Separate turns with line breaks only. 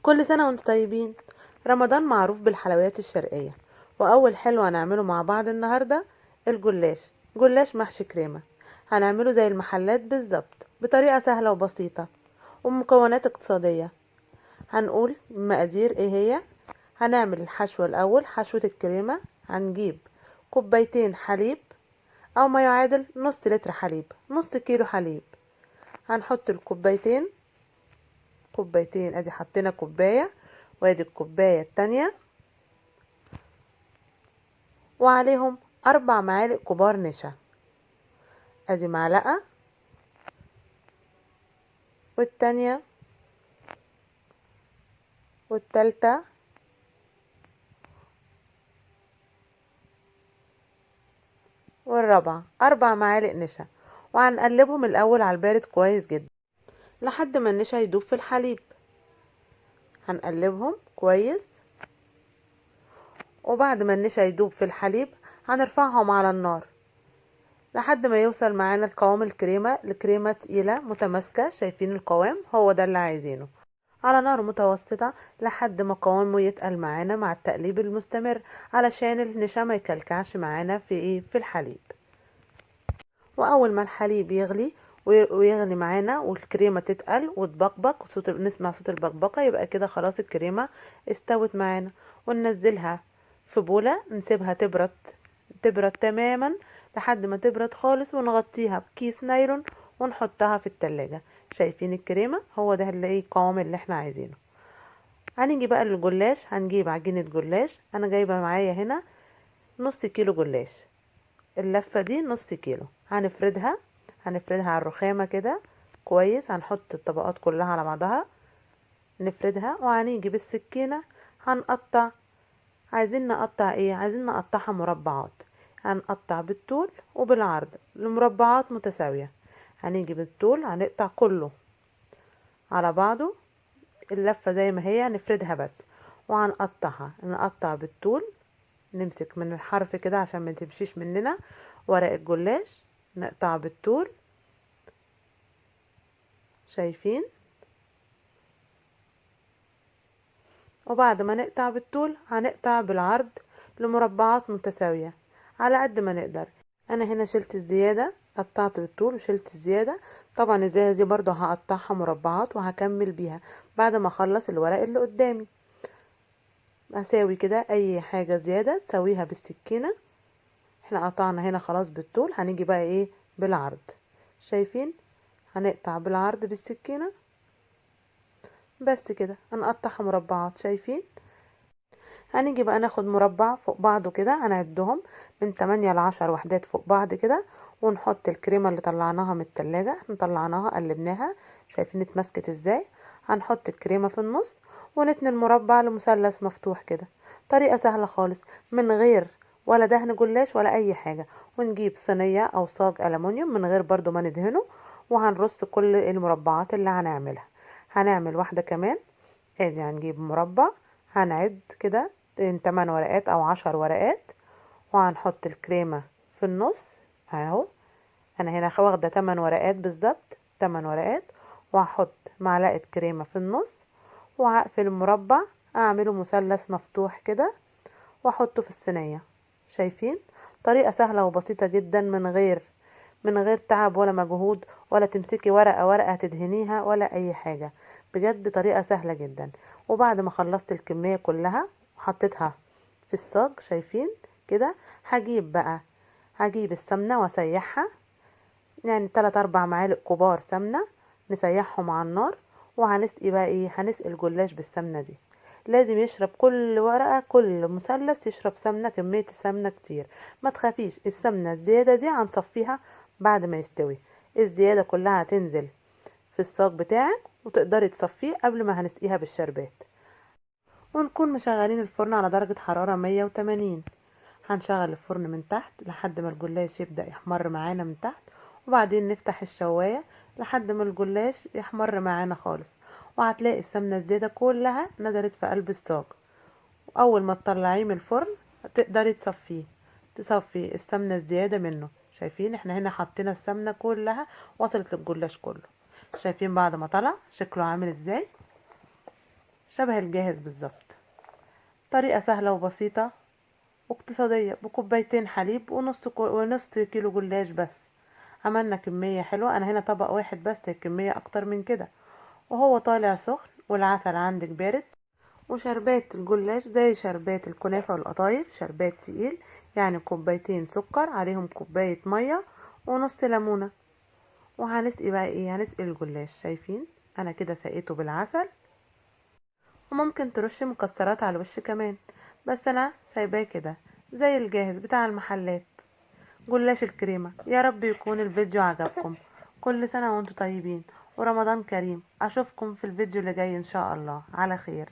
كل سنة وانتم طيبين. رمضان معروف بالحلويات الشرقية، وأول حلو هنعمله مع بعض النهاردة الجلاش. جلاش محشي كريمة. هنعمله زي المحلات بالظبط بطريقة سهلة وبسيطة ومكونات اقتصادية. هنقول المقادير ايه هي. هنعمل الحشو الأول، حشوة الكريمة. هنجيب كوبايتين حليب أو ما يعادل نص لتر حليب، نص كيلو حليب. هنحط الكوبايتين، كوبايتين ادي حطينا كوباية، وادي الكوباية التانية، وعليهم 4 معالق كبار نشا. ادي معلقة، والتانية والتالتة والرابعة، 4 معالق نشا. وهنقلبهم الأول على البارد كويس جدا لحد ما النشا يدوب في الحليب. هنقلبهم كويس، وبعد ما النشا يدوب في الحليب هنرفعهم على النار لحد ما يوصل معانا القوام الكريمة لكريمة تقيلة متماسكة. شايفين القوام؟ هو ده اللي عايزينه، على نار متوسطة لحد ما قوامه يتقل معانا مع التقليب المستمر، علشان النشا ما يكلكعش معانا في الحليب. واول ما الحليب يغلي ويغلي معانا والكريمه تتقل وتبقبق نسمع صوت البقبقه، يبقى كده خلاص الكريمه استوت معانا. وننزلها في بوله، نسيبها تبرد، تبرد تماما لحد ما تبرد خالص، ونغطيها بكيس نايلون ونحطها في التلاجة. شايفين الكريمه؟ هو ده اللي ايه القوام اللي احنا عايزينه. هنيجي بقى للجلاش. هنجيب عجينه جلاش. انا جايبه معايا هنا نص كيلو جلاش. اللفة دي نص كيلو. هنفردها على الرخامة كده كويس. هنحط الطبقات كلها على بعضها، نفردها، وهنيجي بالسكينة هنقطع. عايزين نقطع ايه؟ عايزين نقطعها مربعات. هنقطع بالطول وبالعرض لمربعات متساوية. هنيجي بالطول هنقطع كله على بعضه، اللفة زي ما هي نفردها بس، وهنقطعها. نقطع بالطول، نمسك من الحرف كده عشان ما تمشيش مننا ورق الجلاش. نقطع بالطول، شايفين؟ وبعد ما نقطع بالطول هنقطع بالعرض لمربعات متساوية على قد ما نقدر. انا هنا شلت الزيادة، قطعت بالطول وشلت الزيادة. طبعا الزيادة دي برضو هقطعها مربعات وهكمل بيها بعد ما اخلص الورق اللي قدامي. اساوي كده اي حاجة زيادة تسويها بالسكينة. احنا قطعنا هنا خلاص بالطول، هنيجي بقى ايه؟ بالعرض. شايفين؟ هنقطع بالعرض بالسكينة بس كده، هنقطعها مربعات. شايفين؟ هنيجي بقى ناخد مربع فوق بعضه كده، هنعدهم من 8 ل 10 وحدات فوق بعض كده، ونحط الكريمة اللي طلعناها من التلاجة. احنا طلعناها قلبناها، شايفين اتمسكت ازاي؟ هنحط الكريمة في النص ونتني المربع لمثلث مفتوح كده. طريقة سهلة خالص من غير ولا دهن جلاش ولا اي حاجة. ونجيب صينية او صاج ألمونيوم من غير برضو ما ندهنه، وهنرص كل المربعات اللي هنعملها. هنعمل واحدة كمان. ادي هنجيب مربع، هنعد كده 8 ورقات او 10 ورقات، وهنحط الكريمة في النص اهو. انا هنا واخدة 8 ورقات بالظبط، 8 ورقات، وهحط معلقة كريمة في النص، وهقفل المربع اعمله مثلث مفتوح كده واحطه في الصينية. شايفين؟ طريقة سهلة وبسيطة جدا من غير تعب ولا مجهود، ولا تمسكي ورقة ورقة تدهنيها ولا اي حاجة. بجد طريقة سهلة جدا. وبعد ما خلصت الكمية كلها وحطيتها في الصاج، شايفين كده؟ هجيب السمنة واسيحها، يعني 3 4 معالق كبار سمنة، نسيحهم على النار. وهنسقي بقى ايه؟ هنسقي الجلاش بالسمنة دي. لازم يشرب كل ورقة، كل مثلث يشرب سمنة، كمية السمنة كتير. ما تخافيش، السمنة الزيادة دي هنصفيها بعد ما يستوي. الزيادة كلها هتنزل في الصاج بتاعك، وتقدري تصفيه قبل ما هنسقيها بالشربات. ونكون مشغلين الفرن على درجة حرارة 180. هنشغل الفرن من تحت لحد ما الجلاش يبدأ يحمر معانا من تحت، وبعدين نفتح الشواية لحد ما الجلاش يحمر معانا خالص. وهتلاقي السمنة الزيادة كلها نزلت في قلب الصاج. وأول ما تطلعيه من الفرن تقدري تصفي السمنة الزيادة منه. شايفين؟ احنا هنا حطينا السمنة كلها وصلت للجلاش كله. شايفين بعد ما طلع شكله عامل ازاي؟ شبه الجاهز بالظبط. طريقة سهلة وبسيطة واقتصادية، بكوبايتين حليب ونص كيلو جلاش بس. عملنا كمية حلوة. انا هنا طبق واحد بس، الكمية اكتر من كده. وهو طالع سخن والعسل عندك بارد، وشربات الجلاش زي شربات الكنافة والقطايف شربات تقيل، يعني كوبايتين سكر عليهم كوباية مية ونص ليمونة. وهنسقي بقى ايه؟ هنسقي الجلاش. شايفين انا كده سقيته بالعسل، وممكن ترش مكسرات على الوش كمان، بس انا سايباه كده زي الجاهز بتاع المحلات. جلاش الكريمة. يا رب يكون الفيديو عجبكم. كل سنة وانتم طيبين ورمضان كريم. اشوفكم في الفيديو اللي جاي ان شاء الله على خير.